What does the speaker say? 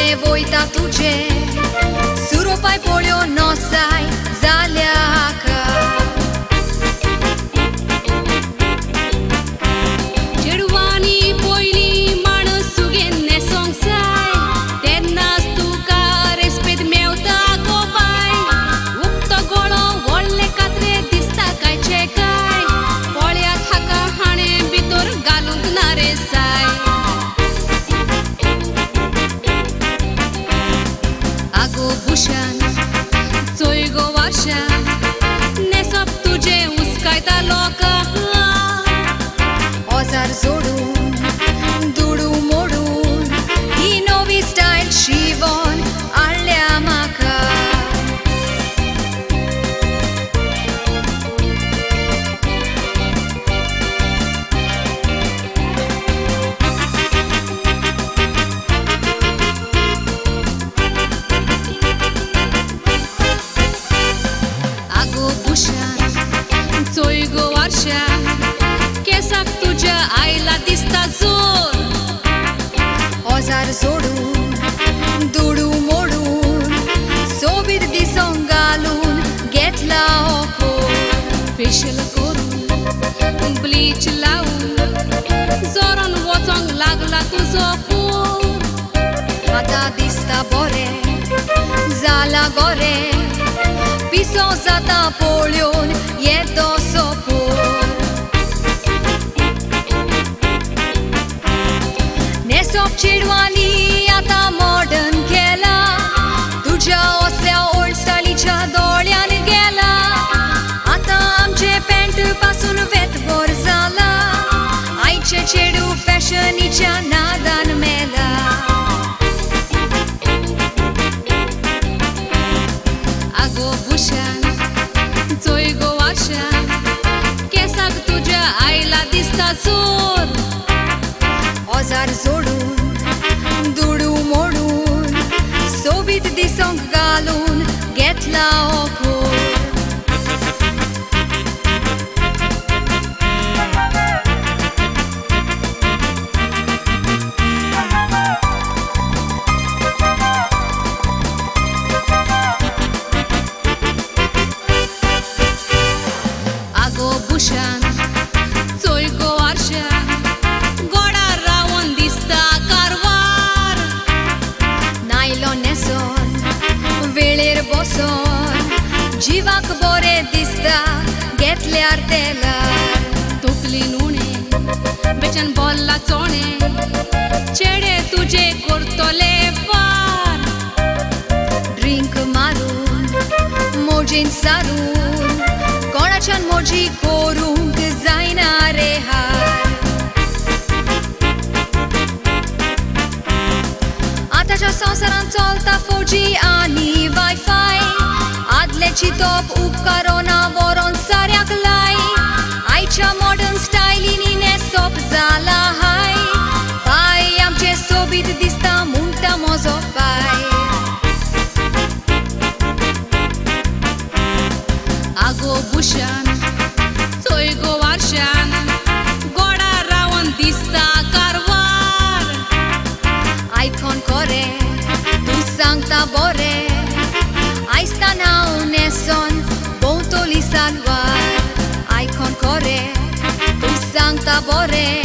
nie wojta tudzie, suropaj polio nosaj zaljaka. चेडवानी पयली माणूस सुगेन्ने सोंगसाय तेन्नाच तुका रेस्पेद मेवता गो बाय. उक्तो गळो व्हडले कात्रे दिसता कांयचे काय, पोळ्यात हाका हाणें भितर घालूंक ना रे साय. आगो बुशान चोय गो वार्शा नेसप तुजे हुस्कायता लोकां. ओजार जोडून दुडू मोडून ही नवी स्टायल शिवोन हाडल्या म्हाका. आगो बुशान चोय गो वार्शा केसाक तुज्या आयला दिसता जोर. ओजार जोडून दुडू मोडून सोबीत दिसोंक घालून घेतला हो कोट. फेशियल करून ब्लीच लावून जोरान वचोंक लागला तुजो फोर. आतां दिसता बरें जाला गोरें, पिसो जाता पळोवन येदो सोपोर. नेसप चेडवांनी आतां मॉडर्न केला, तुज्या असल्या ओल्ड स्टायलीच्या दोळ्यान गेला. आतां आमचे पॅन्ट पासून वेतभर जाला, आयचे चेडू फॅशनीच्या नादान मेला. आगो बुशान चोय गो वार्शा केसाक तुज्या आयला दिसता जोर. ओजार जोडून दुडू मोडून सोबीत दिसोंक घालून घेतला हो कोट. आगो बुशान चोय गो वार्शा गोडार रावोन दिसता कारवार. नायलॉन नेसोन वेळेर बसोन जिवाक बरें दिसता घेतल्यार तेलार. तोपलीन उणें बेचान बोल्ला चोणें चेडे तुजे करतले पार. ड्रिंक मारून मोजीन सारून कोणाच्यान मोजी करूंक जायना रे हार. आतांच्या संवसारान चलता फोजी आनी वायफाय, आदले चिंतप उपकारोना व्हरोन साऱ्याक लाय. आयच्या मॉडर्न स्टायलीनी नेसप जाला हाय, पाय आमचे सोबीत दिसता म्हणटा म्हजो पाय. आगो बुशान चोय गो वार्शान गोडार रावोन दिसता कारवार. आयकोन कोरे तूं सांगता बरें, आयस्तान हांव नेसोन भोंवतोली सालवार. आयकोन कोरे तूं सांगता बरें,